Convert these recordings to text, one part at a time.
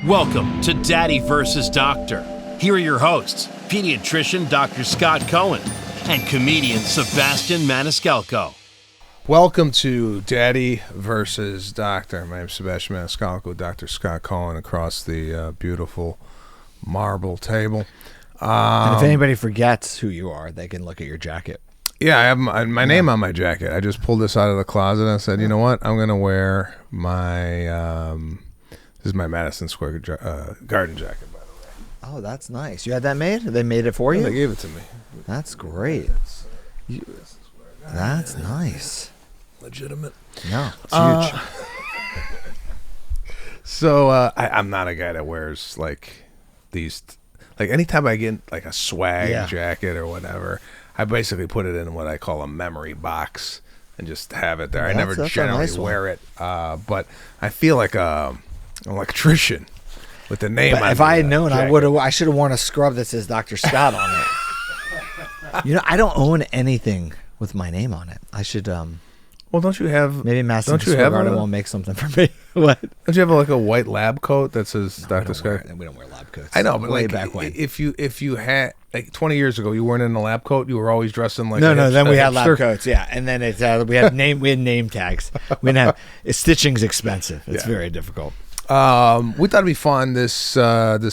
Welcome to Daddy vs. Doctor. Here are your hosts, pediatrician Dr. Scott Cohen and comedian Sebastian Maniscalco. Welcome to Daddy versus Doctor. My name is Sebastian Maniscalco, Dr. Scott Cohen across the beautiful marble table. And if anybody forgets who you are, they can look at your jacket. Yeah, I have my name on my jacket. I just pulled this out of the closet and I said, you know what? I'm going to wear my, this is my Madison Square Garden jacket, by the way. Oh, that's nice. You had that made? They made it for you? They gave it to me. That's great. That's nice. Legitimate. No, it's huge. So I'm not a guy that wears like these. Like anytime I get like a swag jacket or whatever, I basically put it in what I call a memory box and just have it there. I never generally wear it, but I feel like an electrician with the name. But if I had known, I should have worn a scrub that says Dr. Scott on it. You know, I don't own anything with my name on it. I should. Well, don't you have? Maybe Madison Square Garden won't make something for me. What? Don't you have like a white lab coat that says Dr. Scott? We don't wear lab coats. I know, but way like back when. If you had like 20 years ago, you weren't in a lab coat. You were always dressing like no. Then we had lab coats, yeah, and then it's we had name tags. We didn't have stitching's expensive. It's very difficult. We thought it'd be fun this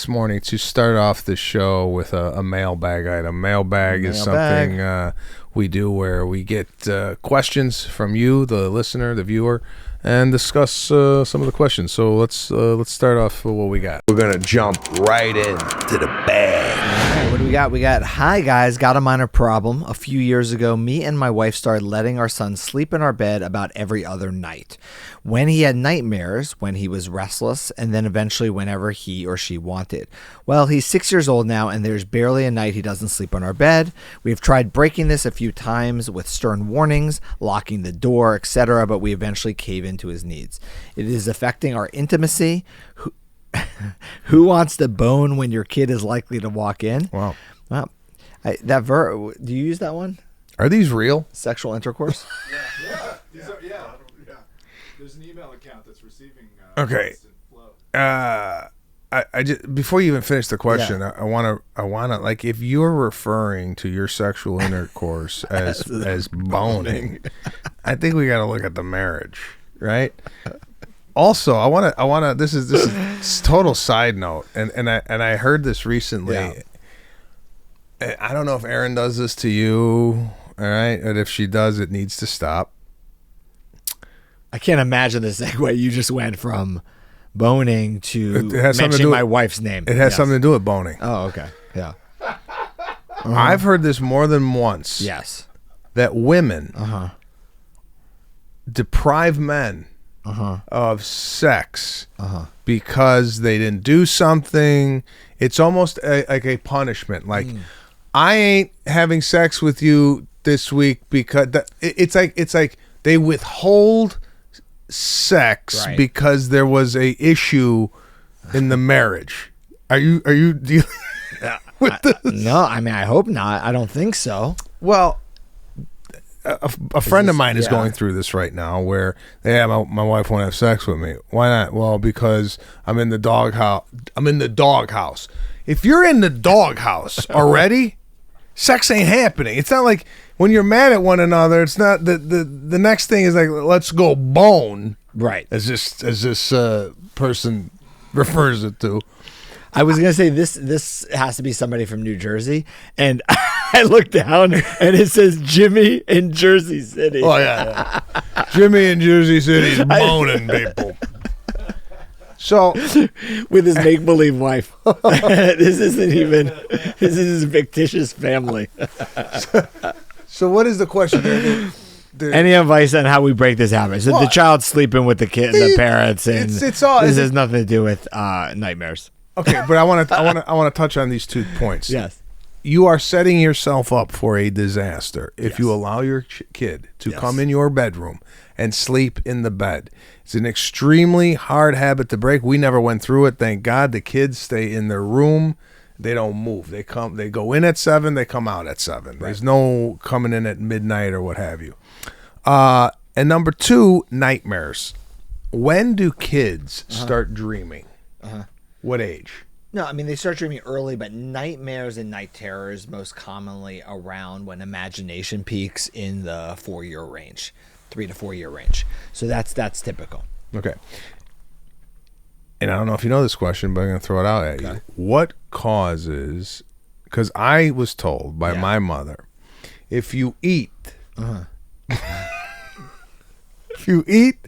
morning to start off the show with a mailbag item. Mailbag is something we do where we get questions from you, the listener, the viewer, and discuss some of the questions. So let's start off with what we got. We're gonna jump right into the bag. All right, what do we got? We got, hi guys, got a minor problem. A few years ago, me and my wife started letting our son sleep in our bed about every other night. When he had nightmares, when he was restless, and then eventually whenever he or she wanted. Well, he's 6 years old now, and there's barely a night he doesn't sleep on our bed. We've tried breaking this a few times with stern warnings, locking the door, etc., but we eventually cave into his needs. It is affecting our intimacy. Who wants to bone when your kid is likely to walk in? Wow. Well, do you use that one? Are these real? Sexual intercourse? Yeah. There's an email account that's receiving Okay. instant flow. I just, before you even finish the question, I want to like, if you're referring to your sexual intercourse as boning, I think we got to look at the marriage, right? Also, I want to. This is total side note, and I heard this recently. Yeah. I don't know if Erin does this to you, all right? And if she does, it needs to stop. I can't imagine the segue you just went from boning to mentioning my wife's name. It has something to do with boning. Oh, okay. Yeah. I've heard this more than once. Yes. That women deprive men of sex because they didn't do something. It's almost like a punishment. Like, I ain't having sex with you this week because it's like they withhold sex because there was a issue in the marriage. Are you dealing with this? No, I mean, I hope not. I don't think so. Well, a friend of mine is going through this right now where my wife won't have sex with me. Why not? Well, because I'm in the doghouse. If you're in the doghouse already, sex ain't happening. It's not like when you're mad at one another, it's not the next thing is like, let's go bone. Right. As this person refers it to. I was gonna say this has to be somebody from New Jersey, and I looked down and it says Jimmy in Jersey City. Oh yeah. Jimmy in Jersey City's boning people. So, with his make-believe wife. This is his fictitious family. So what is the question? Any advice on how we break this habit? So the child's sleeping with the kid, the parents, and this has nothing to do with nightmares. Okay, but I want to touch on these 2 points. Yes. You are setting yourself up for a disaster if you allow your kid to come in your bedroom and sleep in the bed. It's an extremely hard habit to break. We never went through it. Thank God. The kids stay in their room. They don't move. They go in at 7. They come out at 7. Right. There's no coming in at midnight or what have you. And number 2, nightmares. When do kids start dreaming? What age? No, I mean, they start dreaming early, but nightmares and night terrors most commonly around when imagination peaks in the 4-year range, 3 to 4 year range. So that's typical. Okay. And I don't know if you know this question, but I'm going to throw it out at you. What causes, because I was told by my mother, if you eat, if you eat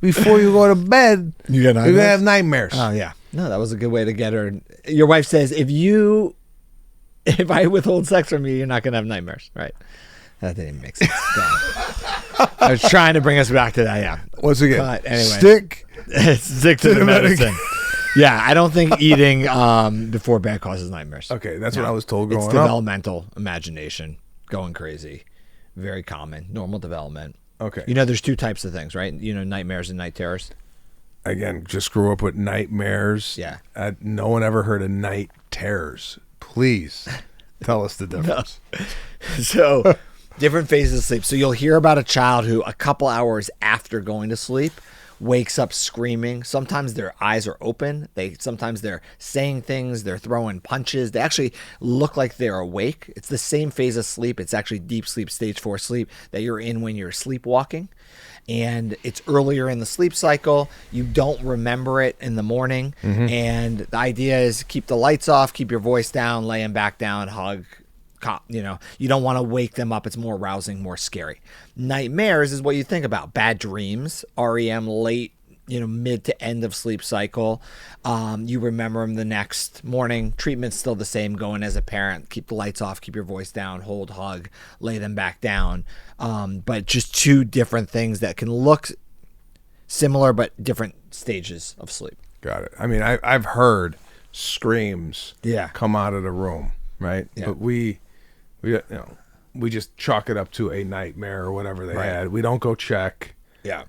before you go to bed, you're going to have nightmares. Oh, yeah. No, that was a good way to get her. Your wife says, if I withhold sex from you, you're not going to have nightmares, right? That didn't even make sense. I was trying to bring us back to that, yeah. Once again, anyway. stick to the medicine. Yeah, I don't think eating before bed causes nightmares. Okay, that's what I was told growing It's up. developmental imagination, going crazy. Very common, normal development. Okay. You know, there's 2 types of things, right? You know, nightmares and night terrors. Again, just grew up with nightmares. Yeah. No one ever heard of night terrors. Please tell us the difference. So, different phases of sleep. So you'll hear about a child who a couple hours after going to sleep wakes up screaming. Sometimes their eyes are open. Sometimes they're saying things. They're throwing punches. They actually look like they're awake. It's the same phase of sleep. It's actually deep sleep, stage 4 sleep that you're in when you're sleepwalking. And it's earlier in the sleep cycle. You don't remember it in the morning. And the idea is keep the lights off, keep your voice down, lay them back down, hug. You know, you don't want to wake them up. It's more arousing, more scary. Nightmares is what you think about. Bad dreams, REM, late, mid to end of sleep cycle. You remember them the next morning. Treatment's still the same. Going as a parent, keep the lights off, keep your voice down, hold, hug, lay them back down. But just 2 different things that can look similar, but different stages of sleep. Got it. I mean, I've heard screams come out of the room, right? Yeah. But we just chalk it up to a nightmare or whatever they had. We don't go check. Yeah.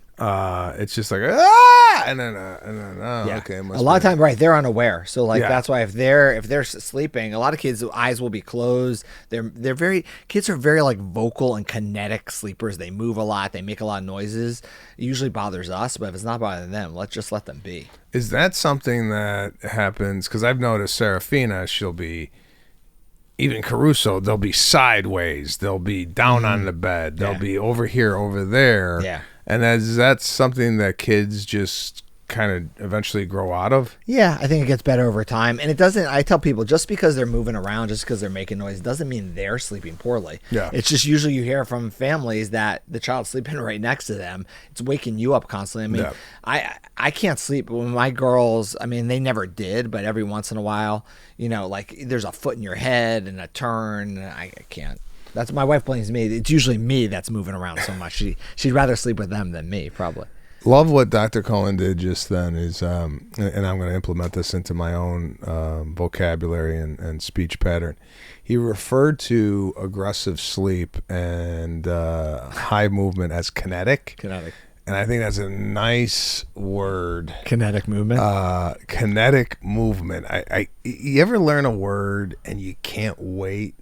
It's just like and then okay. A lot of times, right? They're unaware, so that's why if they're sleeping, a lot of kids' eyes will be closed. Kids are very like vocal and kinetic sleepers. They move a lot. They make a lot of noises. It usually bothers us, but if it's not bothering them, let's just let them be. Is that something that happens? Because I've noticed Serafina, she'll be. Even Caruso, they'll be sideways. They'll be down on the bed. They'll be over here, over there. Yeah. And that's something that kids just kind of eventually grow out of? Yeah, I think it gets better over time. And it doesn't, I tell people, just because they're moving around, just because they're making noise, doesn't mean they're sleeping poorly. Yeah. It's just usually you hear from families that the child's sleeping right next to them. It's waking you up constantly. I mean, I can't sleep. When my girls, I mean, they never did, but every once in a while, like there's a foot in your head and a turn. I can't. That's my wife blames me. It's usually me that's moving around so much. She'd rather sleep with them than me, probably. Love what Dr. Cohen did just then is, and I'm going to implement this into my own vocabulary and speech pattern. He referred to aggressive sleep and high movement as kinetic. Kinetic. And I think that's a nice word. Kinetic movement. Kinetic movement. You ever learn a word and you can't wait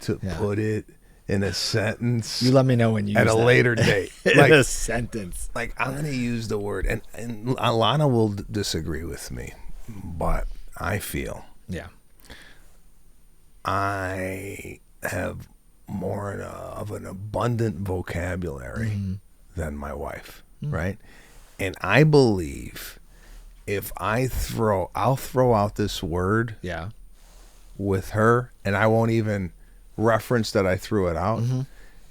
to put it in a sentence? You let me know when you at use a that. later date. In a sentence. Like I'm going to use the word, and Alana will disagree with me, but I feel I have more of an abundant vocabulary than my wife, right? And I believe if I'll throw out this word with her, and I won't even reference that I threw it out,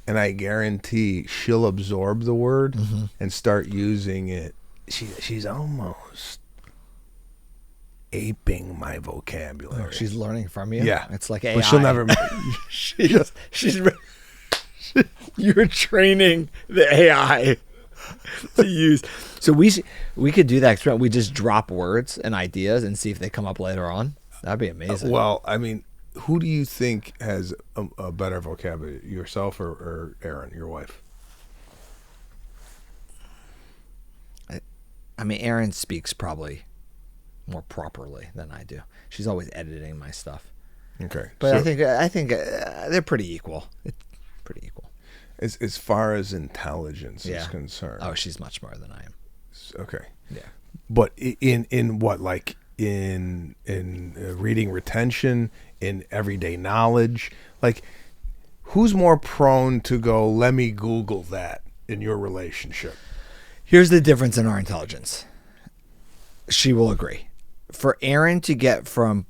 and I guarantee she'll absorb the word and start using it. She's almost aping my vocabulary. Oh, she's learning from you. Yeah, it's like AI. But she'll never. You're training the AI to use. So we could do that experiment. We just drop words and ideas and see if they come up later on. That'd be amazing. Well, I mean, who do you think has a better vocabulary, yourself or Erin, your wife? I mean, Erin speaks probably more properly than I do. She's always editing my stuff. Okay, but so, I think they're pretty equal. It's pretty equal. As far as intelligence is concerned. Oh, she's much more than I am. Okay. Yeah. But in what, like in reading retention, in everyday knowledge. Like, who's more prone to go, let me Google that in your relationship? Here's the difference in our intelligence. She will agree. For Erin to get from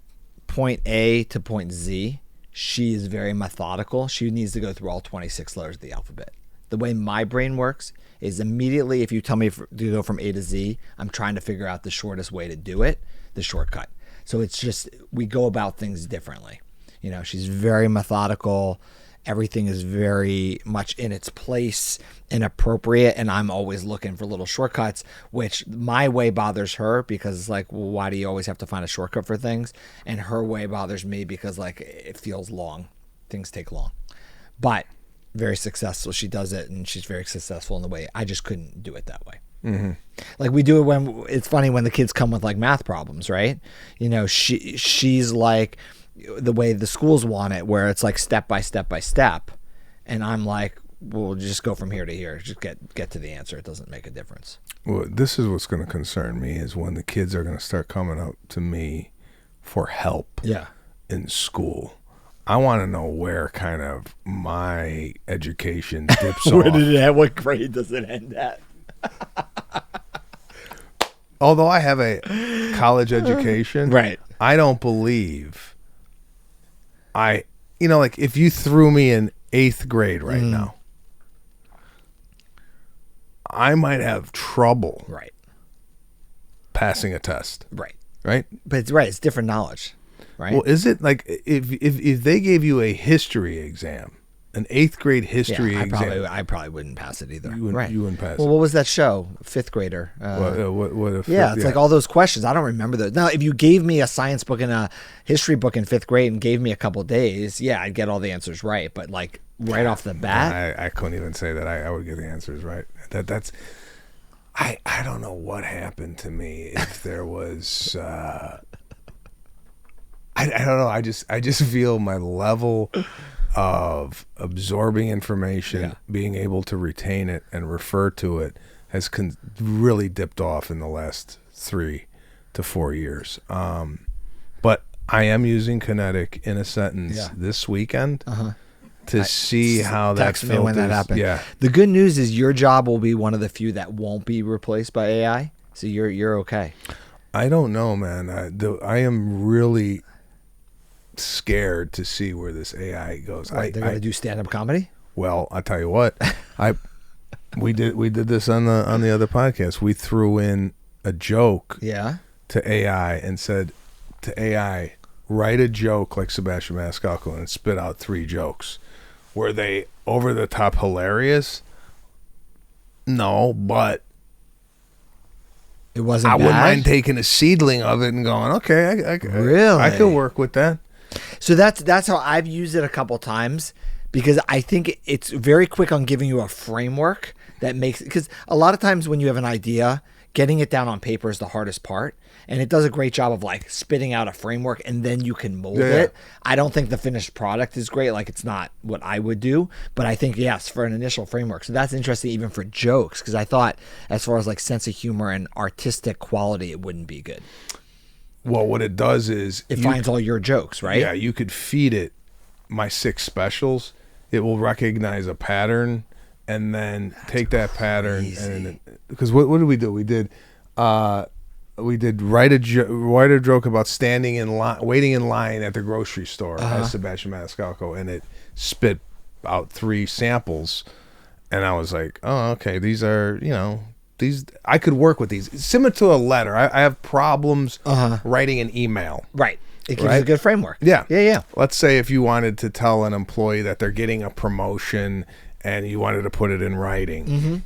point A to point Z, she is very methodical. She needs to go through all 26 letters of the alphabet. The way my brain works is immediately if you tell me to go from A to Z, I'm trying to figure out the shortest way to do it, the shortcut. So it's just, we go about things differently. You know, she's very methodical. Everything is very much in its place and appropriate, and I'm always looking for little shortcuts, which my way bothers her because it's like, well, why do you always have to find a shortcut for things? And her way bothers me because like it feels long. Things take long. But very successful. She does it, and she's very successful in the way. I just couldn't do it that way. Mm-hmm. Like we do it when it's funny when the kids come with like math problems, right? You know, she's like the way the schools want it, where it's like step by step by step, and I'm like, well, just go from here to here, just get to the answer. It doesn't make a difference. Well, this is what's going to concern me is when the kids are going to start coming up to me for help. Yeah. In school. I want to know where kind of my education dips Where off. did it end? What grade does it end at? Although I have a college education, Right. I don't believe like if you threw me in 8th grade right now, I might have trouble Right. passing a test. Right. Right? But it's right. It's different knowledge. Right. Well, is it like if they gave you a history exam, an 8th grade history exam? I probably wouldn't pass it either. You wouldn't pass Well, it. what was that show? 5th grader. What Like all those questions. I don't remember those. Now, if you gave me a science book and a history book in 5th grade and gave me a couple of days, yeah, I'd get all the answers right. But like right off the bat, I couldn't even say that I would get the answers right. That's I don't know what happened to me if there was. I don't know. I just feel my level of absorbing information, being able to retain it and refer to it, has really dipped off in the last 3 to 4 years. But I am using Kinetic in a sentence this weekend to see how that text me when that happens. Yeah. The good news is your job will be one of the few that won't be replaced by AI. So you're okay. I don't know, man. I am really scared to see where this AI goes. They're going to do stand-up comedy? Well, I'll tell you what. We did this on the other podcast. We threw in a joke to AI and said to AI, write a joke like Sebastian Maniscalco and spit out 3 jokes. Were they over the top hilarious? No, but it wasn't I bad? wouldn't mind taking a seedling of it and going, okay, Really? I could work with that. So that's how I've used it a couple times, because I think it's very quick on giving you a framework that makes, because a lot of times when you have an idea, getting it down on paper is the hardest part, and it does a great job of like spitting out a framework and then you can mold it. I don't think the finished product is great. Like it's not what I would do, but I think yes, for an initial framework. So that's interesting even for jokes, because I thought as far as like sense of humor and artistic quality, it wouldn't be good. Well, what it does is it finds all your jokes, right? Yeah, you could feed it my 6 specials. It will recognize a pattern and then take that pattern. And because what did we do? We did write a joke about standing in line, waiting in line at the grocery store as Sebastian Maniscalco, and it spit out 3 samples, and I was like, oh, okay, these are these I could work with these. It's similar to a letter. I have problems writing an email. Right. It gives you a good framework. Yeah. Yeah. Let's say if you wanted to tell an employee that they're getting a promotion and you wanted to put it in writing,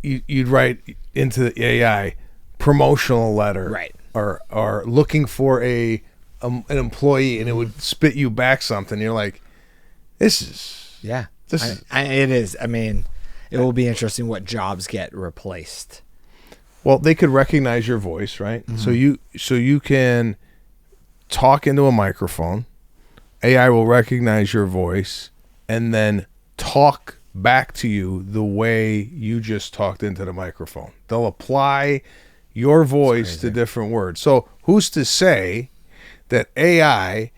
you'd write into the AI promotional letter, right? Or looking for an employee, and it would spit you back something. You're like, this is it is. I mean, it will be interesting what jobs get replaced. Well, they could recognize your voice, right? So you can talk into a microphone. AI will recognize your voice and then talk back to you the way you just talked into the microphone. They'll apply your voice to different words. So who's to say that AI,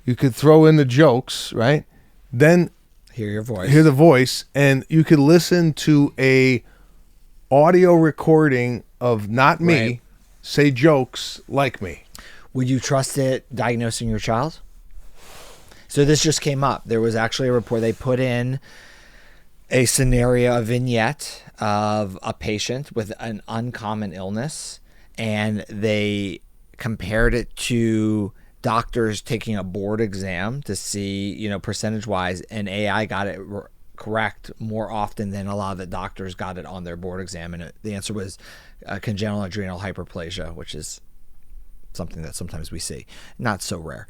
you could throw in the jokes, right? Then Hear your voice. hear the voice, and you could listen to a audio recording of not me Right. say jokes like me. Would you trust it diagnosing your child? So this just came up. There was actually a report. They put in a scenario, a vignette of a patient with an uncommon illness, and they compared it to doctors taking a board exam to see, percentage-wise, and AI got it correct more often than a lot of the doctors got it on their board exam, and the answer was congenital adrenal hyperplasia, which is something that sometimes we see, not so rare.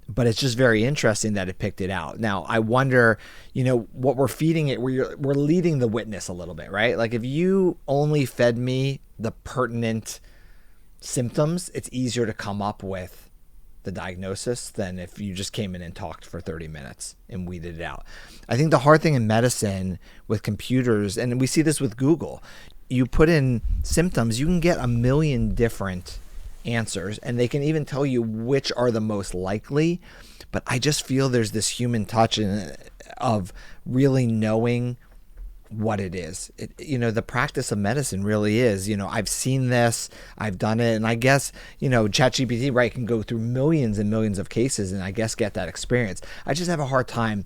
But it's just very interesting that it picked it out. Now, I wonder, what we're feeding it, we're leading the witness a little bit, right? Like if you only fed me the pertinent symptoms, it's easier to come up with the diagnosis than if you just came in and talked for 30 minutes and weeded it out. I think the hard thing in medicine with computers, and we see this with Google, you put in symptoms, you can get a million different answers, and they can even tell you which are the most likely. But I just feel there's this human touch of really knowing what it is. The practice of medicine really is, I've seen this, I've done it, and I guess, ChatGPT, right, can go through millions and millions of cases and I guess get that experience. I just have a hard time.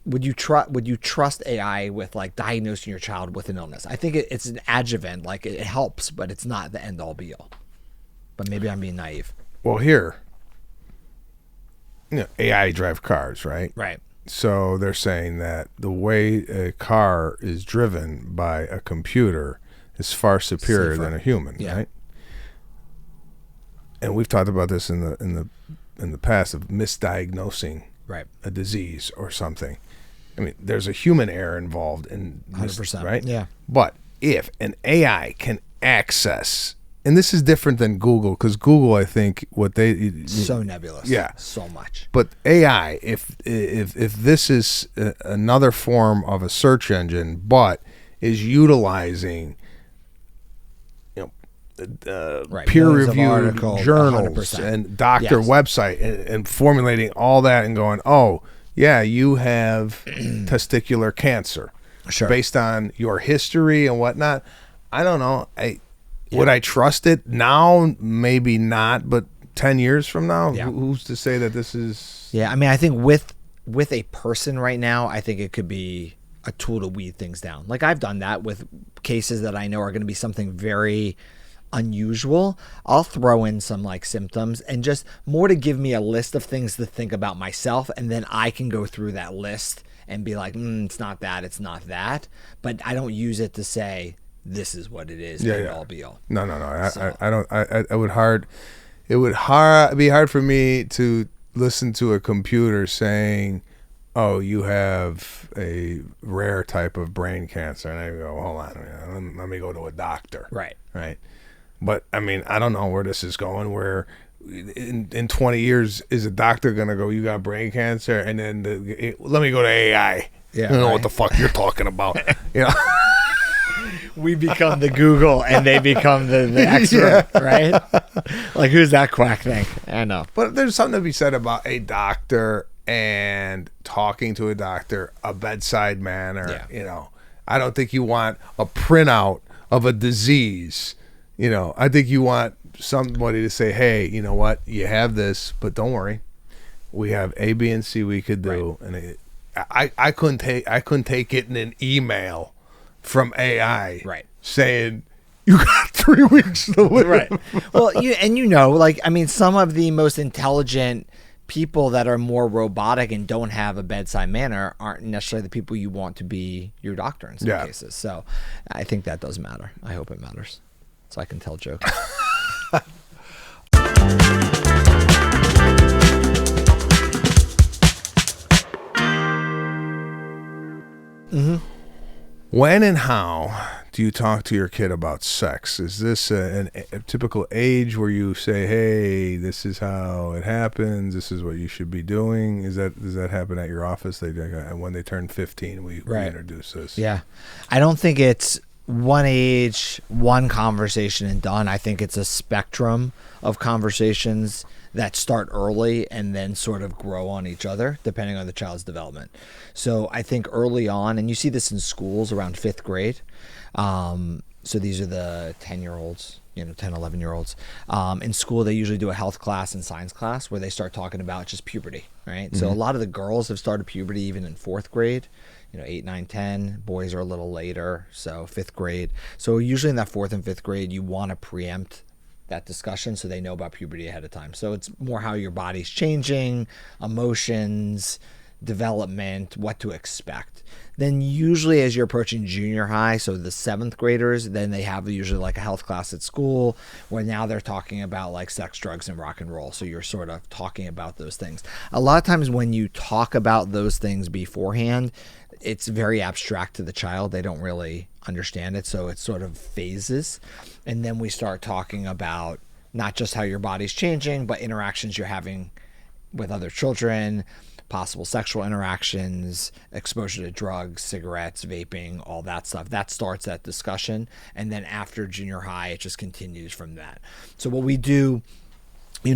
Would you trust AI with like diagnosing your child with an illness? I think it's an adjuvant, like it helps, but it's not the end all be all. But maybe I'm being naive. Well, here, AI drive cars, right? Right. So they're saying that the way a car is driven by a computer is far superior than a human, right? And we've talked about this in the past of misdiagnosing a disease or something. I mean, there's a human error involved in 100%, right? Yeah. But if an AI can access, and this is different than Google, because Google, I think, what they so nebulous, so much. But AI, if this is another form of a search engine, but is utilizing peer-reviewed journals 100%. and doctor website and formulating all that and going, oh yeah, you have testicular cancer, based on your history and whatnot. I don't know. Would I trust it now? Maybe not, but 10 years from now, who's to say that this is... Yeah, I mean, I think with a person right now, I think it could be a tool to weed things down. Like I've done that with cases that I know are going to be something very unusual. I'll throw in some like symptoms and just more to give me a list of things to think about myself, and then I can go through that list and be like, it's not that, it's not that. But I don't use it to say, this is what it is. All be all. No. I don't. It would be hard for me to listen to a computer saying, "Oh, you have a rare type of brain cancer," and I go, "Hold on, let me go to a doctor." Right. But I mean, I don't know where this is going. Where in 20 years is a doctor gonna go, "You got brain cancer," and then let me go to AI. Yeah, I don't know what the fuck you're talking about. We become the Google and they become the expert, right? Like, who's that quack thing? I know. But there's something to be said about a doctor and talking to a doctor, a bedside manner. I don't think you want a printout of a disease. I think you want somebody to say, hey, you know what? You have this, but don't worry. We have A, B, and C we could do. Right. And I couldn't take it in an email from AI, saying you got 3 weeks to live. Right. Well, some of the most intelligent people that are more robotic and don't have a bedside manner aren't necessarily the people you want to be your doctor in some cases. So I think that does matter. I hope it matters, so I can tell jokes. When and how do you talk to your kid about sex? Is this a typical age where you say, hey, this is how it happens, this is what you should be doing? Does that happen at your office? When they turn 15, we introduce this. Yeah. I don't think it's one age, one conversation and done. I think it's a spectrum of conversations that start early and then sort of grow on each other depending on the child's development. So I think early on, and you see this in schools around 5th grade. So these are the 10-year-olds, 10, 11-year-olds. In school, they usually do a health class and science class where they start talking about just puberty, right? Mm-hmm. So a lot of the girls have started puberty even in 4th grade. 8, 9, 10. Boys are a little later, so 5th grade. So usually in that 4th and 5th grade, you want to preempt that discussion so they know about puberty ahead of time. So it's more how your body's changing, emotions, development, what to expect. Then usually as you're approaching junior high, so the 7th graders, then they have usually like a health class at school where now they're talking about like sex, drugs, and rock and roll. So you're sort of talking about those things. A lot of times when you talk about those things beforehand, it's very abstract to the child. They don't really understand it. So it sort of phases. And then we start talking about not just how your body's changing, but interactions you're having with other children, possible sexual interactions, exposure to drugs, cigarettes, vaping, all that stuff. That starts that discussion. And then after junior high, it just continues from that. So what we do,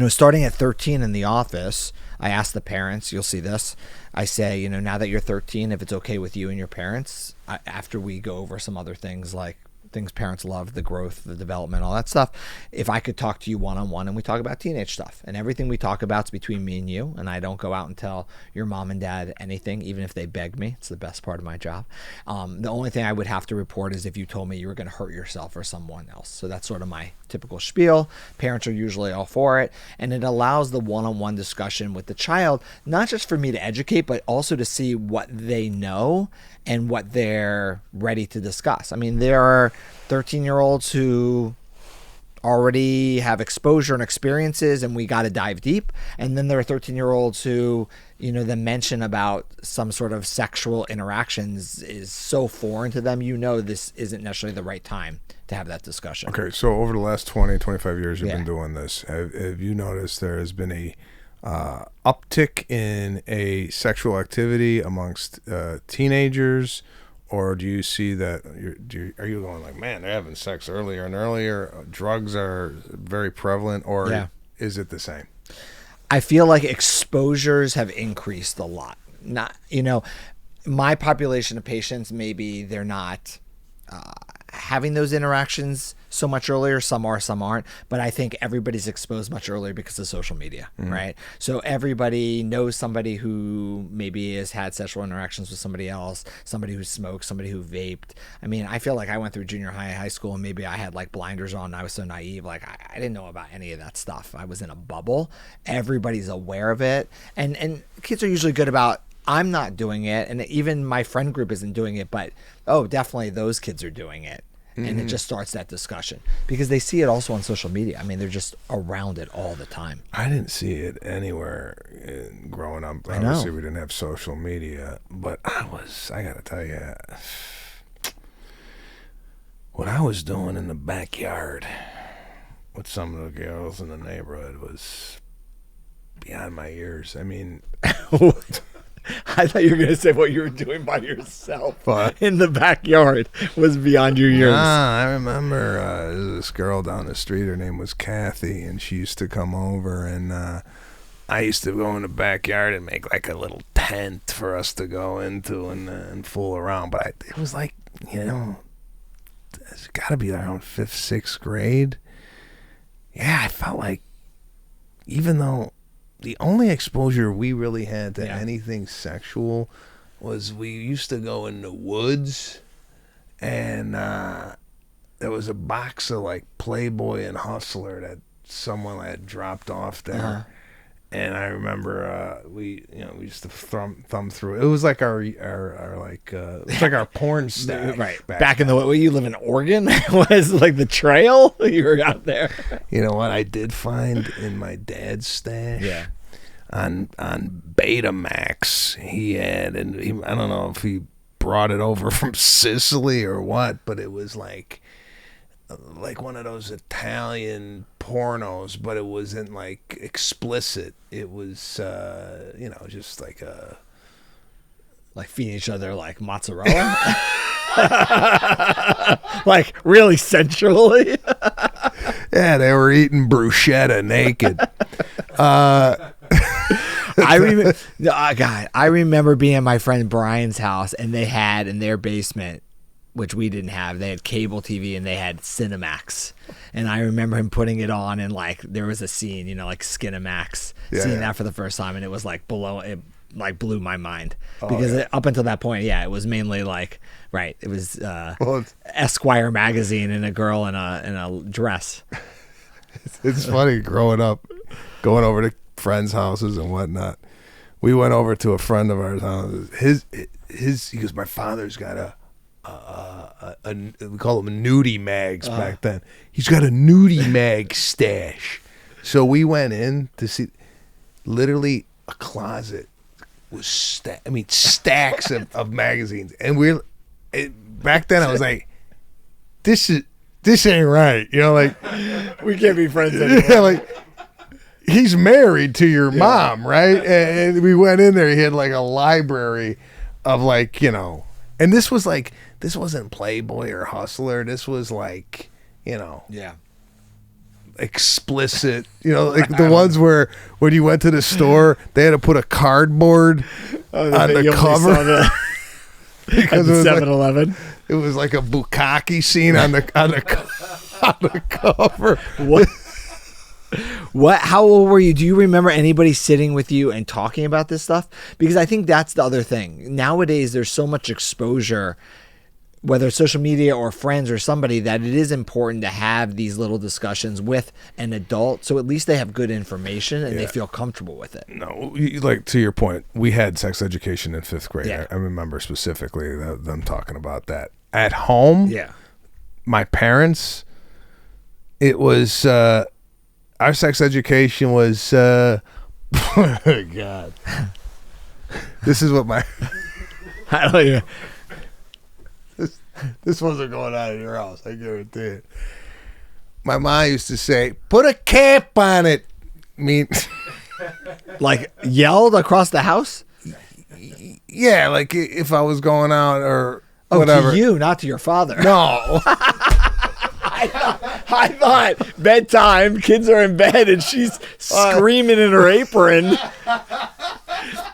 starting at 13 in the office, I ask the parents, you'll see this. I say, now that you're 13, if it's okay with you and your parents, after we go over some other things like things parents love, the growth, the development, all that stuff, if I could talk to you one-on-one and we talk about teenage stuff, and everything we talk about is between me and you, and I don't go out and tell your mom and dad anything, even if they beg me. It's the best part of my job. The only thing I would have to report is if you told me you were going to hurt yourself or someone else. So that's sort of my typical spiel. Parents are usually all for it, and it allows the one-on-one discussion with the child, not just for me to educate, but also to see what they know and what they're ready to discuss. I mean, there are 13-year-olds who already have exposure and experiences, and we got to dive deep. And then there are 13-year-olds who, the mention about some sort of sexual interactions is so foreign to them. This isn't necessarily the right time to have that discussion. Okay, so over the last 20, 25 years you've been doing this, have you noticed there has been a uptick in a sexual activity amongst teenagers, or do you see that are you going like, man, they're having sex earlier and earlier, drugs are very prevalent, or is it the same? I feel like exposures have increased a lot. Not, my population of patients, maybe they're not having those interactions so much earlier. Some are, some aren't. But I think everybody's exposed much earlier because of social media, right? So everybody knows somebody who maybe has had sexual interactions with somebody else, somebody who smoked, somebody who vaped. I mean, I feel like I went through junior high, high school, and maybe I had like blinders on. I was so naive. Like I didn't know about any of that stuff. I was in a bubble. Everybody's aware of it. And kids are usually good about, I'm not doing it, and even my friend group isn't doing it, but definitely those kids are doing it. And it just starts that discussion because they see it also on social media. I mean, they're just around it all the time. I didn't see it anywhere growing up. Obviously, we didn't have social media, but I got to tell you, what I was doing in the backyard with some of the girls in the neighborhood was beyond my years. I mean... I thought you were going to say what you were doing by yourself in the backyard was beyond your years. Nah, I remember this girl down the street, her name was Kathy, and she used to come over, and I used to go in the backyard and make like a little tent for us to go into and fool around. But it was like, it's got to be around 5th, 6th grade. Yeah, I felt like even though the only exposure we really had to anything sexual was we used to go in the woods, and there was a box of like Playboy and Hustler that someone had dropped off there. And I remember we used to thumb through it. It was like our it's like our porn stash. Right. Back in the way you live in Oregon was like the trail. You were out there. You know what I did find in my dad's stash? Yeah. On Betamax, he had, and I don't know if he brought it over from Sicily or what, but it was like one of those Italian pornos, but it wasn't like explicit. It was, just like feeding each other like mozzarella. Like really sensually. Yeah, they were eating bruschetta naked. I remember being at my friend Brian's house, and they had in their basement, which we didn't have, they had cable TV and they had Cinemax. And I remember him putting it on, and like there was a scene, like Skinemax, seeing that for the first time, and it was like blew my mind because up until that point, it was mainly like it was Esquire magazine and a girl in a dress. It's funny growing up, going over to friends' houses and whatnot. We went over to a friend of ours' house. He goes, my father's got a we call them nudie mags back then. He's got a nudie mag stash. So we went in to see, literally a closet was stacks of magazines. And back then I was like, this ain't right. We can't be friends anymore. Yeah, like, he's married to your mom, right? And we went in there. He had like a library of and this wasn't Playboy or Hustler. This was like, explicit, like the ones where when you went to the store, they had to put a cardboard on the cover. Because at the 7-Eleven. It was like a bukkake scene on the cover. What? How old were you? Do you remember anybody sitting with you and talking about this stuff? Because I think that's the other thing. Nowadays, there's so much exposure, whether it's social media or friends or somebody, that it is important to have these little discussions with an adult, so at least they have good information and they feel comfortable with it. No, like to your point, we had sex education in 5th grade. I remember specifically them talking about that. At home, my parents, it was... our sex education was, God. This is what I don't even. This wasn't going on in your house, I guarantee it. My mom used to say, put a cap on it. Like yelled across the house? Yeah, like if I was going out or whatever. To you, not to your father. No. I thought bedtime, kids are in bed, and she's screaming in her apron.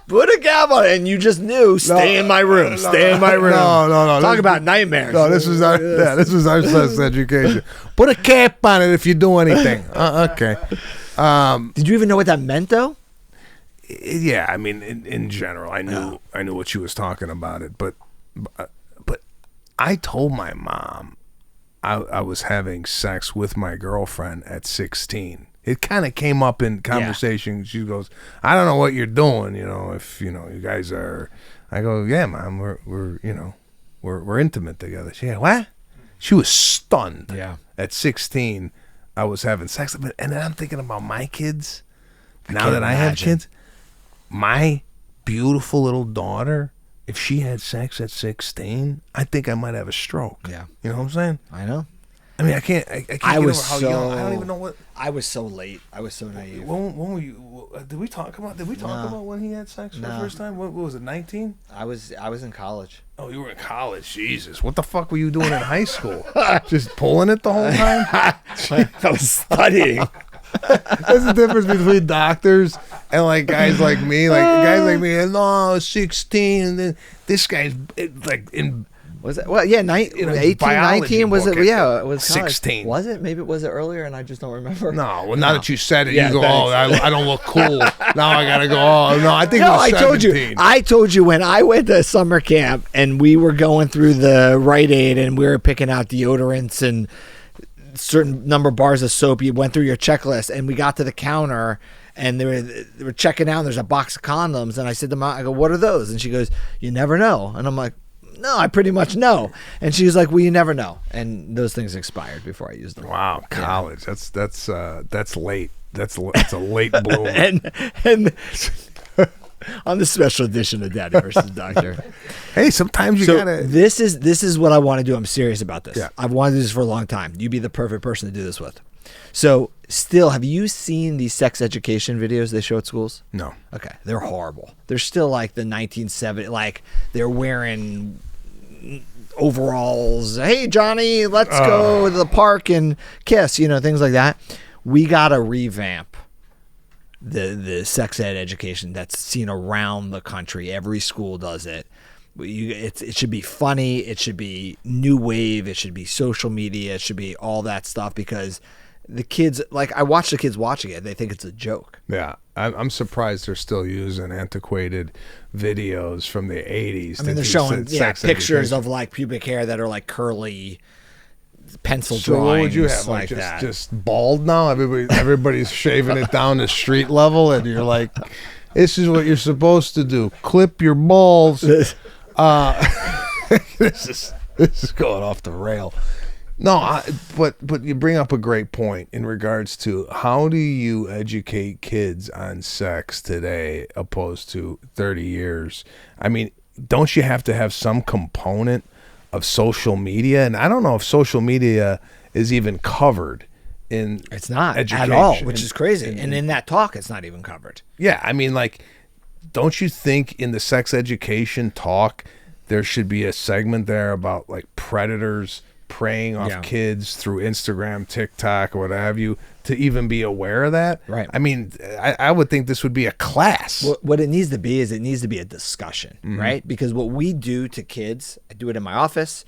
Put a cap on it, and you just knew. Stay in my room. Stay in my room. No. Talk about nightmares. No, this was our sex education. Put a cap on it if you do anything. Okay. Did you even know what that meant, though? Yeah, I mean, in general, I knew what she was talking about it, but I told my mom I was having sex with my girlfriend at 16. It kind of came up in conversation. Yeah. She goes, I don't know what you're doing, if you guys are. I go, yeah, Mom, we're intimate together. She goes, what? She was stunned. Yeah. At 16, I was having sex. And then I'm thinking about my kids. Now that I have kids, my beautiful little daughter, if she had sex at 16, I think I might have a stroke. Yeah. You know what I'm saying? I know. I mean, I can't get over how young. I don't even know what. I was so late. I was so naive. When were you? Did we talk about when he had sex for the first time? What was it? 19? I was in college. Oh, you were in college. Jesus, what the fuck were you doing in high school? Just pulling it the whole time? I was studying. There's a difference between doctors and like guys like me. Like guys like me, no, 16, and then this guy's like in. Was it? Well, yeah, 18, 19 was it? Yeah, it was 16. Was it? Maybe was it earlier, and I just don't remember. No, well, now that you said it, you go, I don't look cool. Now I gotta go. Oh no, I think it was 17. I told you when I went to summer camp and we were going through the Rite Aid and we were picking out deodorants and certain number of bars of soap. You went through your checklist, and we got to the counter. And they were checking out. And there's a box of condoms, and I said to Mom, I go, "What are those?" And she goes, "You never know." And I'm like, "No, I pretty much know." And she was like, "Well, you never know." And those things expired before I used them. Wow, college. Yeah. That's late. That's a late bloomer. and on the special edition of Daddy versus Doctor. Hey, sometimes you gotta. This is what I want to do. I'm serious about this. Yeah. I've wanted to do this for a long time. You'd be the perfect person to do this with. So, still, have you seen these sex education videos they show at schools? No. Okay, they're horrible. They're still like the 1970s. Like they're wearing overalls. Hey, Johnny, let's go to the park and kiss, things like that. We got to revamp the sex ed education that's seen around the country. Every school does it. It should be funny. It should be new wave. It should be social media. It should be all that stuff, because the kids, like, I watch the kids watching it. They think it's a joke. Yeah. I'm surprised they're still using antiquated videos from the 80s. I mean, they're showing pictures of like pubic hair that are like curly pencil drawings. What would you have? Like just bald now? Everybody's shaving it down to street level, and you're like, this is what you're supposed to do. Clip your balls. This is going off the rail. No, but you bring up a great point in regards to how do you educate kids on sex today opposed to 30 years? I mean, don't you have to have some component of social media? And I don't know if social media is even covered in It's not education. at all, which is crazy. And in that talk, it's not even covered. Yeah, I mean, like, don't you think in the sex education talk there should be a segment there about like predators preying off kids through Instagram, TikTok, or what have you, to even be aware of that? Right. I mean, I would think this would be a class. What it needs to be is it needs to be a discussion, right? Because what we do to kids, I do it in my office.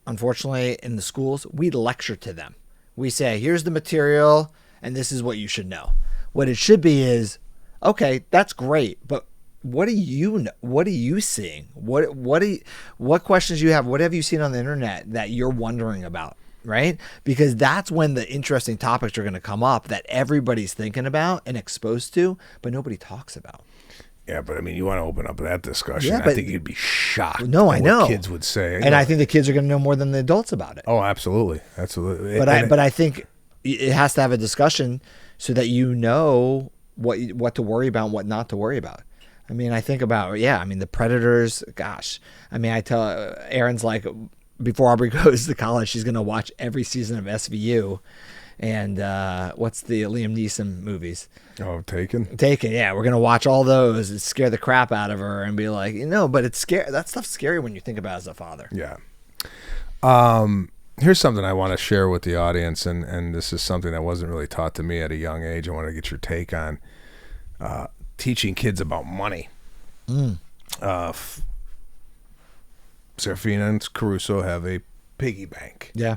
Unfortunately, in the schools, we lecture to them. We say, here's the material, and this is what you should know. What it should be is, okay, that's great, but what do you know? What are you seeing? What questions you have? What have you seen on the internet that you're wondering about? Right? Because that's when the interesting topics are going to come up that everybody's thinking about and exposed to, but nobody talks about. Yeah, but I mean, you want to open up that discussion. Yeah, I think you'd be shocked. No, I know. What kids would say. And I think the kids are going to know more than the adults about it. Oh, absolutely. Absolutely. But I think it has to have a discussion so that you know what to worry about and what not to worry about. I mean, I think about, the predators, gosh. I mean, I tell Erin's like, before Aubrey goes to college, she's going to watch every season of SVU. And what's the Liam Neeson movies? Oh, Taken? Taken, yeah. We're going to watch all those and scare the crap out of her and be like, but it's scary. That stuff's scary when you think about it as a father. Yeah. Here's something I want to share with the audience, and this is something that wasn't really taught to me at a young age. I want to get your take on teaching kids about money. Serafina and Caruso have a piggy bank. Yeah.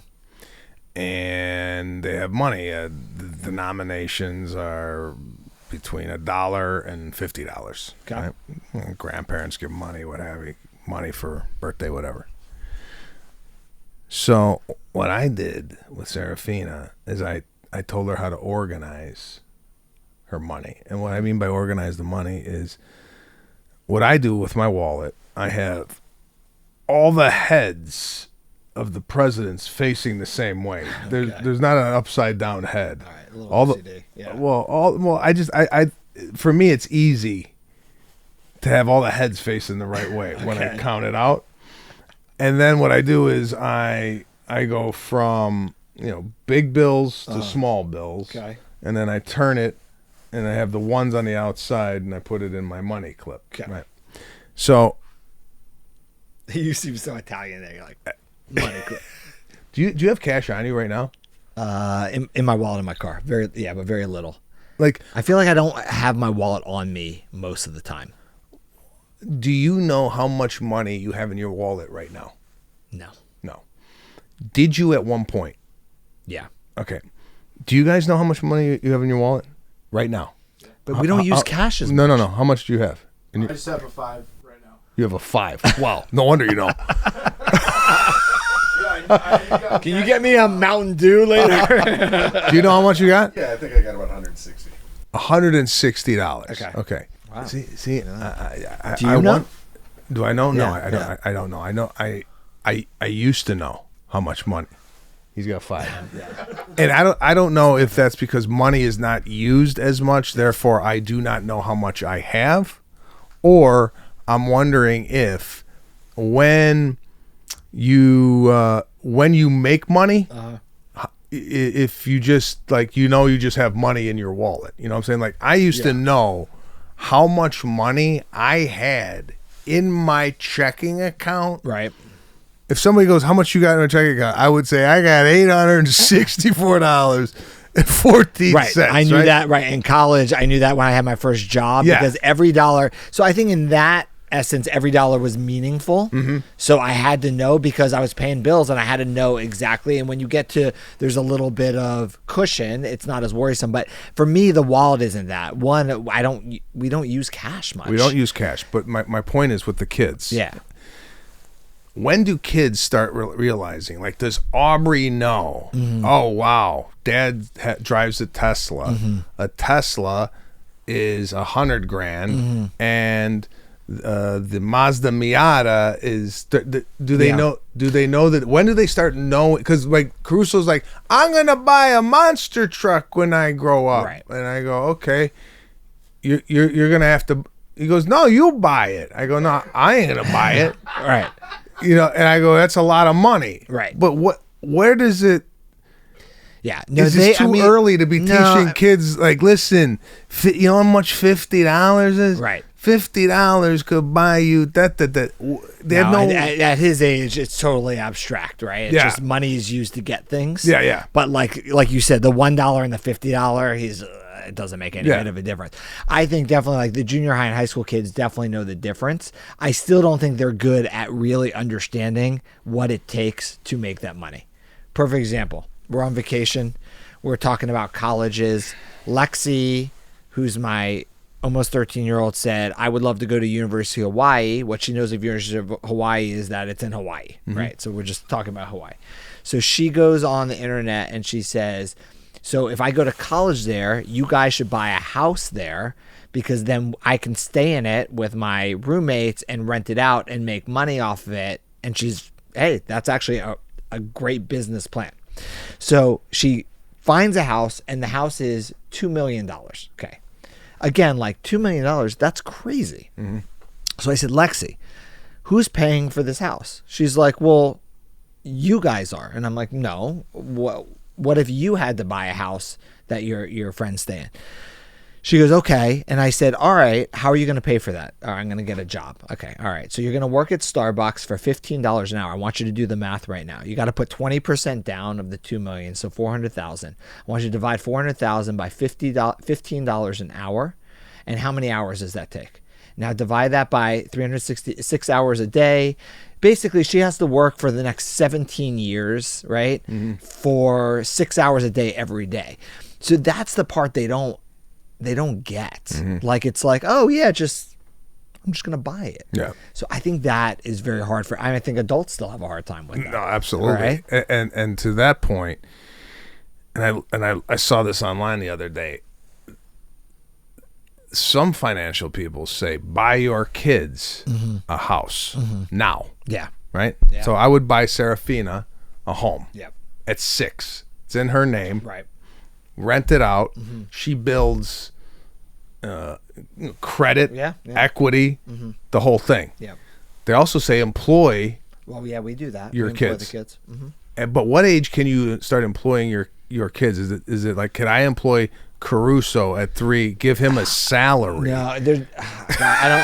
And they have money. The denominations are between $1 and $50. Okay. Right? Grandparents give money, what have you, money for birthday, whatever. So what I did with Serafina is I told her how to organize her money. And what I mean by organize the money is what I do with my wallet. I have all the heads of the presidents facing the same way. There's not an upside down head. All right, a little OCD. Yeah. For me it's easy to have all the heads facing the right way when I count it out. And then what I do is I go from, big bills to small bills. Okay. And then I turn it and I have the ones on the outside and I put it in my money clip. Okay. Right. So You seem so Italian there. You're like, money clip. Do you have cash on you right now? In my wallet in my car. But very little. Like, I feel like I don't have my wallet on me most of the time. do you know how much money you have in your wallet right now? No. No. Did you at one point? Yeah. Okay. Do you guys know how much money you have in your wallet right now? But we don't use cash as much. No. How much do you have? I just have a 5 right now. You have a 5. Wow. No wonder you know. Can you get me a Mountain Dew later? Do you know how much you got? Yeah, I think I got about 160. $160. Okay. Wow. See. Do you know? Do I know? No, Yeah, I don't know. I know. I used to know how much money. He's got 5. And I don't know if that's because money is not used as much, therefore I do not know how much I have, or I'm wondering if when you make money, if you just you just have money in your wallet. You know what I'm saying? Like, I used to know how much money I had in my checking account. Right. if somebody goes, how much you got in a checking account? I would say I got $864.14. Right. I knew that in college. I knew that when I had my first job because every dollar. So I think in that essence, every dollar was meaningful. So I had to know because I was paying bills and I had to know exactly. And when you get to, there's a little bit of cushion, it's not as worrisome. But for me, the wallet isn't that. One, we don't use cash much. We don't use cash. But my point is with the kids. Yeah. When do kids start realizing, like, does Aubrey know, oh, wow, Dad drives a Tesla. A Tesla is $100,000 and the Mazda Miata is, do they know that, when do they start knowing? Because like Caruso's like, I'm going to buy a monster truck when I grow up. Right. And I go, okay, you're going to have to, he goes, no, you buy it. I go, no, I ain't going to buy it. Right. You know, and I go, that's a lot of money. Right. But where does it? Yeah. No, Is it too early to be teaching kids? Like, listen, you know how much $50 is? Right. $50 could buy you that. They have no. At his age, it's totally abstract, right? It's just money is used to get things. Yeah, yeah. But like you said, the $1 and the $50, it doesn't make any bit of a difference. I think definitely like the junior high and high school kids definitely know the difference. I still don't think they're good at really understanding what it takes to make that money. Perfect example. We're on vacation. We're talking about colleges. Lexi, who's my almost 13-year-old, said, I would love to go to University of Hawaii. What she knows of University of Hawaii is that it's in Hawaii, right? So we're just talking about Hawaii. So she goes on the internet and she says, so if I go to college there, you guys should buy a house there because then I can stay in it with my roommates and rent it out and make money off of it. And she's, hey, that's actually a great business plan. So she finds a house and the house is $2 million. Okay. Again, like $2 million, that's crazy. So I said, Lexi, who's paying for this house? She's like, well, you guys are. And I'm like, no, what if you had to buy a house that your friends stay in? She goes, okay. And I said, all right, how are you going to pay for that? All right, I'm going to get a job. Okay. All right. So you're going to work at Starbucks for $15 an hour. I want you to do the math right now. You got to put 20% down of the $2 million. So 400,000. I want you to divide 400,000 by $15 an hour. And how many hours does that take? Now divide that by 366 hours a day. Basically, she has to work for the next 17 years, right? For 6 hours a day every day. So that's the part they don't get. Like, it's like, oh yeah, I'm just going to buy it. Yeah. So I think that is very hard I think adults still have a hard time with that. No, absolutely. Right? And to that point, and I saw this online the other day. Some financial people say buy your kids a house now. Yeah. Right? Yeah. So I would buy Serafina a home. Yep. At 6. It's in her name. Right. Rent it out. She builds credit, equity, the whole thing. Yeah. They also say employ. Well, yeah, we do that. Your we employ kids. the kids. But what age can you start employing your kids? Is it like, can I employ Caruso at 3, give him a salary? No, there's, I don't.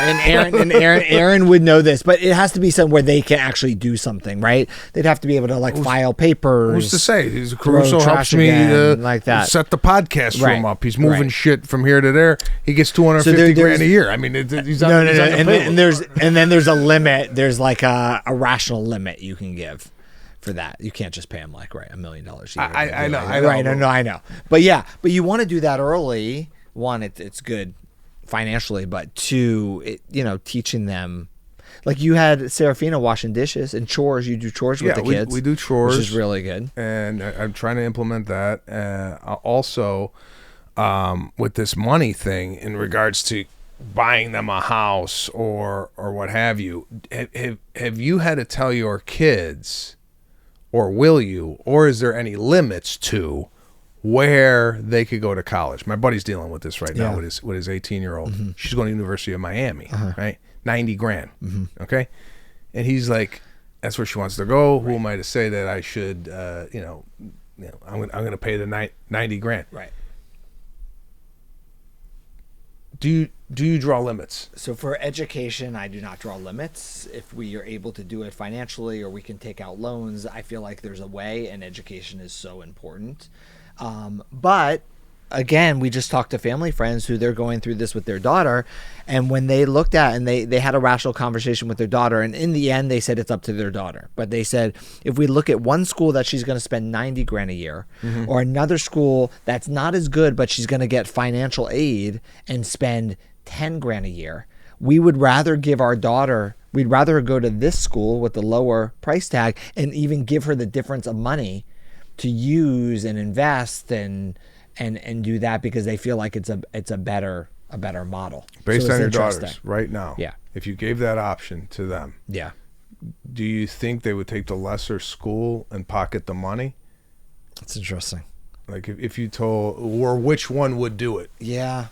And Aaron would know this, but it has to be something where they can actually do something, right? They'd have to be able to like file papers. Who's to say? Caruso helps me like that. Set the podcast room up. He's moving shit from here to there. He gets $250,000 a year. I mean, he's on, no. And then there's a limit. There's like a rational limit you can give for that. You can't just pay them like $1 million a year. I know. I know. But yeah, but you want to do that early. One, it's good financially, but two, teaching them. Like you had Serafina washing dishes and chores. You do chores with the kids. We do chores, which is really good. And I'm trying to implement that. Also, with this money thing in regards to buying them a house or what have you. Have you had to tell your kids? Or will you? Or is there any limits to where they could go to college? My buddy's dealing with this right now with his 18-year-old. She's going to University of Miami, right? $90,000. Okay, and he's like, that's where she wants to go. Who am I to say that I should? I'm going to pay the $90,000. Right. do you draw limits? So for education, I do not draw limits. If we are able to do it financially or we can take out loans, I feel like there's a way, and education is so important. But again, we just talked to family friends who they're going through this with their daughter, and when they looked at and they had a rational conversation with their daughter, and in the end they said it's up to their daughter. But they said if we look at one school that she's going to spend 90 grand a year, or another school that's not as good but she's going to get financial aid and spend 10 grand a year, we would rather give our daughter, we'd rather go to this school with the lower price tag and even give her the difference of money to use and invest and do that, because they feel like it's a better model Based So on it's your interesting. daughters right now. Yeah. If you gave that option to them, Yeah. do you think they would take the lesser school and pocket the money? That's interesting. Like if you told, or which one would do it? Yeah.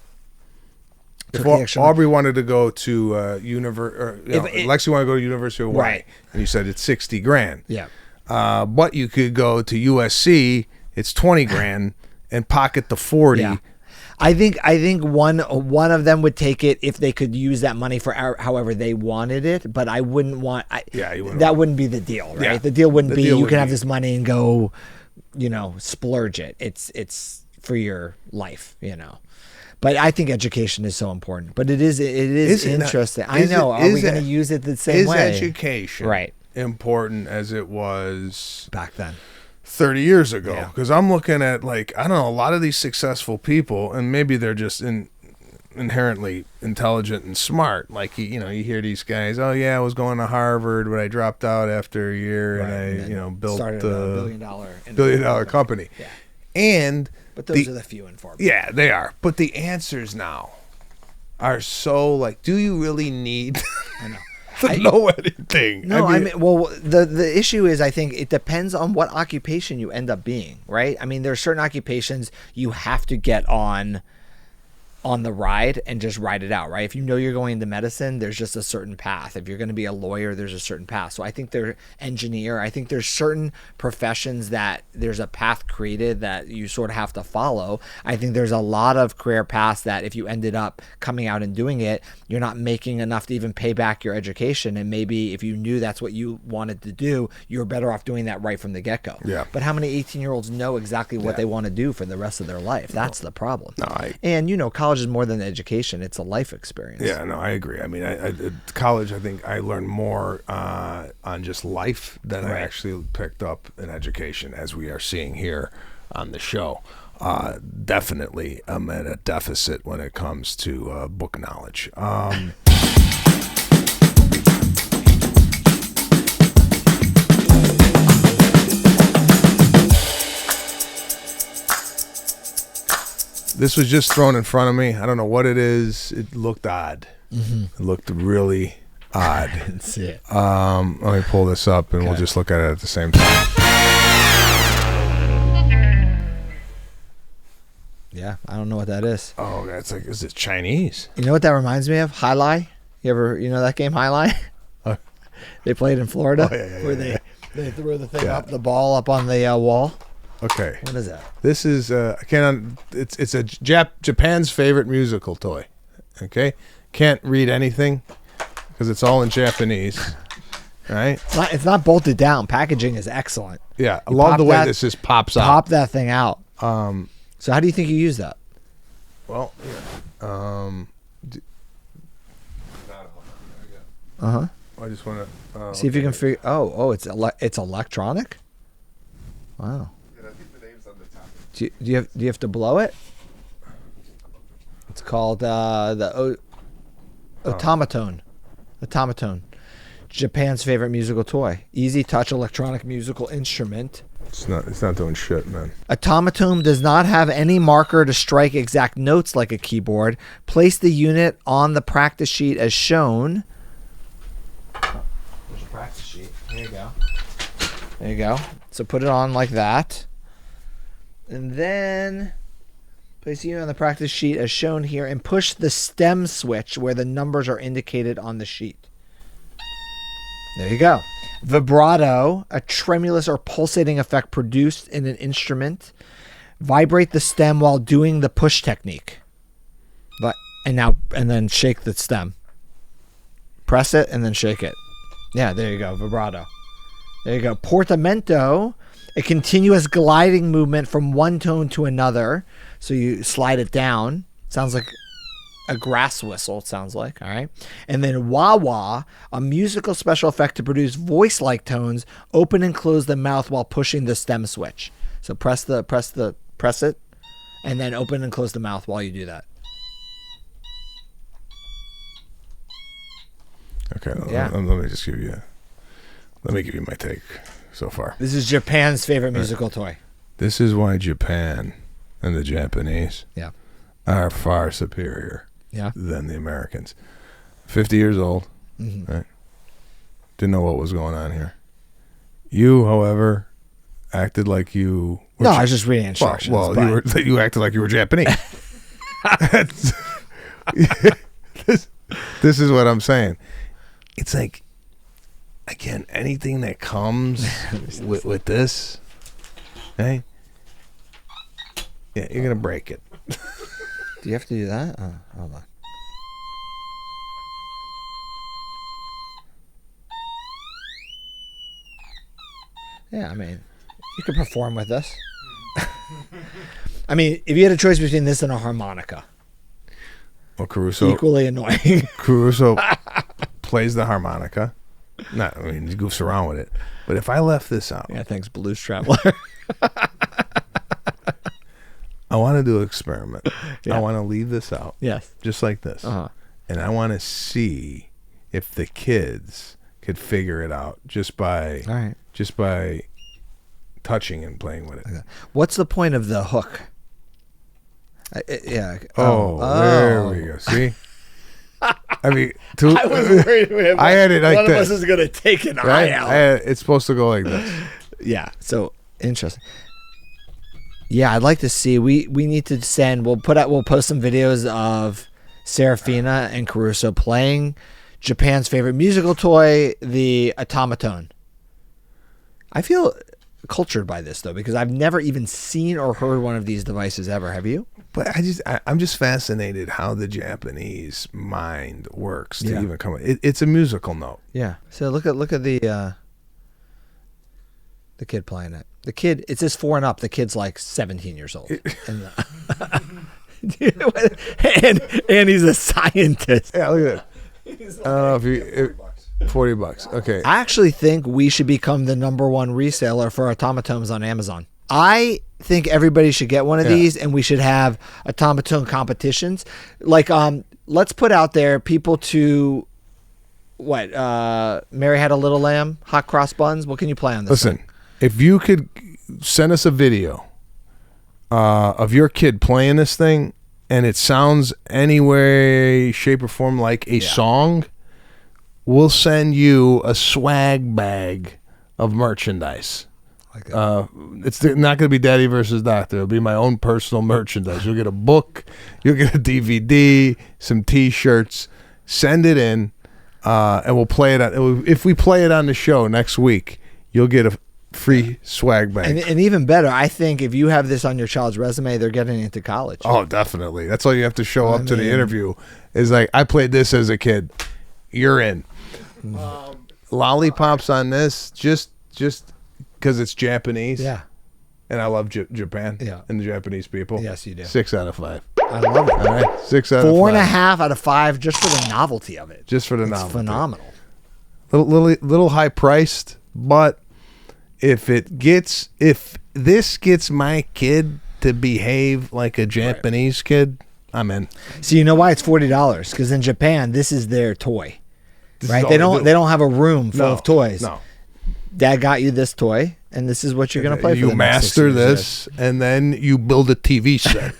If Took the extra- Aubrey wanted to go to Lexi wanted to go to University of Hawaii, Right. and you said it's 60 grand. Yeah. But you could go to USC, it's 20 grand, and pocket the 40. Yeah. I think one of them would take it if they could use that money for however they wanted it, but I wouldn't want. You wouldn't that want- wouldn't be the deal, right? Yeah. The deal wouldn't The be deal you would can have be- this money and go, splurge it. It's for your life, But I think education is so important. But it is Is it not- interesting. I is it- know. Are is we going to it- use it the same Is way? education Right. important as it was Back then? 30 years ago? Yeah. Because I'm looking at, I don't know, a lot of these successful people, and maybe they're just inherently intelligent and smart. You hear these guys, oh yeah, I was going to Harvard, but I dropped out after a year, Right, and and I then built started a $1 billion dollar company. Yeah. And But those are the few and far between. yeah, they are. But the answers now are so do you really need I know. to know anything? No, the issue is I think it depends on what occupation you end up being, right? I mean, there are certain occupations you have to get on the ride and just ride it out, right? If you know you're going into medicine, there's just a certain path. If you're going to be a lawyer, there's a certain path. So I think I think there's certain professions that there's a path created that you sort of have to follow. I think there's a lot of career paths that if you ended up coming out and doing it, you're not making enough to even pay back your education. And maybe if you knew that's what you wanted to do, you're better off doing that right from the get-go. Yeah. But how many 18-year-olds know exactly what they want to do for the rest of their life? That's the problem. No, And college is more than education; it's a life experience. Yeah, no, I agree. I mean, I at college, I think I learned more on just life than I Right. actually picked up in education, as we are seeing here on the show. Definitely, I'm at a deficit when it comes to book knowledge. This was just thrown in front of me. I don't know what it is. It looked odd. It looked really odd. That's it. Let me pull this up, and we'll just look at it at the same time. Yeah, I don't know what that is. Oh, that's is it Chinese? You know what that reminds me of? Highlight. You ever that game Highlight? They played in Florida, where they threw the thing up, the ball up on the wall. Okay. What is that? This is it's a Japan's favorite musical toy. Okay, can't read anything because it's all in Japanese. Right? It's not bolted down. Packaging is excellent. Yeah, I You love pop the way that- this just pops out. Pop that thing out. So how do you think you use that? Well, I just want to See if you can figure. Oh, it's electronic. Wow. Yeah, I think the name's on the top. Do you have to blow it? It's called the Otamatone. Otamatone. Japan's favorite musical toy. Easy touch electronic musical instrument. It's not doing shit, man. Otamatone does not have any marker to strike exact notes like a keyboard. Place the unit on the practice sheet as shown. There's a practice sheet. There you go. There you go. So put it on like that. And then place the unit on the practice sheet as shown here and push the stem switch where the numbers are indicated on the sheet. There you go. Vibrato, a tremulous or pulsating effect produced in an instrument. Vibrate the stem while doing the push technique. But And then shake the stem. Press it and then shake it. Yeah, there you go. Vibrato. There you go. Portamento, a continuous gliding movement from one tone to another. So you slide it down. Sounds like a grass whistle, it sounds like. All right. And then wah-wah, a musical special effect to produce voice-like tones, open and close the mouth while pushing the stem switch. So press it, and then open and close the mouth while you do that. Okay, Yeah. let me give you my take so far. This is Japan's favorite musical toy. This is why Japan and the Japanese Yeah. are far superior Yeah. than the Americans. 50 years old, right? Didn't know what was going on here. You, however, acted like you were No, I was just reading instructions. Well, but- you acted like you were Japanese. This is what I'm saying. It's like, again, anything that comes with this, hey, yeah, you're gonna break it. Do you have to do that? Oh, hold on. Yeah, I mean, you could perform with this. I mean, if you had a choice between this and a harmonica, Well, Caruso equally annoying. Caruso plays the harmonica. Not, I mean, he goofs around with it. But if I left this out, Yeah, thanks, Blues Traveler. I want to do an experiment. Yeah. I want to leave this out, Yes. just like this, Uh-huh. and I want to see if the kids could figure it out just by All right. touching and playing with it. What's the point of the hook? Yeah. There we go. See, I mean, I was worried. I had it like one this. of us is gonna take an right? eye out. It's supposed to go like this. Yeah. So interesting. Yeah, I'd like to see. We need to send. We'll post some videos of Serafina and Caruso playing Japan's favorite musical toy, the Otamatone. I feel cultured by this though, because I've never even seen or heard one of these devices ever. Have you? But I'm just fascinated how the Japanese mind works to Yeah. even come. It's a musical note. Yeah. So look at the kid playing it. The kid, it says 4 and up. The kid's like 17 years old. and he's a scientist. Yeah, look at that. I don't know if $40. Okay. I actually think we should become the #1 reseller for automatones on Amazon. I think everybody should get one of these, and we should have automaton competitions. Like, let's put out there people to Mary Had a Little Lamb, Hot Cross Buns. What can you play on this? Listen, thing? if you could send us a video of your kid playing this thing, and it sounds any way, shape, or form like a song, we'll send you a swag bag of merchandise. Like that. It's not going to be Daddy versus Doctor. It'll be my own personal merchandise. You'll get a book, you'll get a DVD, some T-shirts. Send it in, and we'll play it. If we play it on the show next week, you'll get a free swag bag. And even better, I think if you have this on your child's resume, they're getting into college. Oh, definitely. That's all you have to show up to the interview. Is like, I played this as a kid. You're in. Lollipops on this, just because it's Japanese. Yeah. And I love Japan. Yeah. And the Japanese people. Yes, you do. 6 out of 5. I love it. All right. 6 out of 5. 4.5 out of 5 just for the novelty of it. Just for the It's novelty. phenomenal. Little high priced, but if this gets my kid to behave like a Japanese kid, I'm in. So you know why it's $40? Because in Japan, this is their toy. This Right? is all They don't do. they don't have a room full of toys. No. Dad got you this toy, and this is what you're gonna play. You for the next 6 master years. this, and then you build a TV set.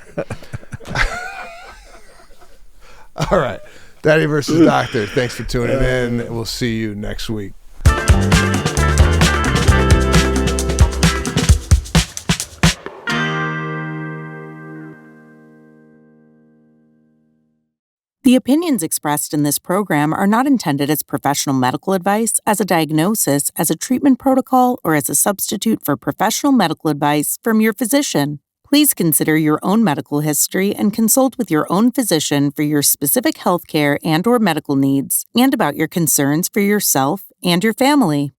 All right. Daddy versus Doctor. Thanks for tuning in. We'll see you next week. The opinions expressed in this program are not intended as professional medical advice, as a diagnosis, as a treatment protocol, or as a substitute for professional medical advice from your physician. Please consider your own medical history and consult with your own physician for your specific healthcare and/or medical needs and about your concerns for yourself and your family.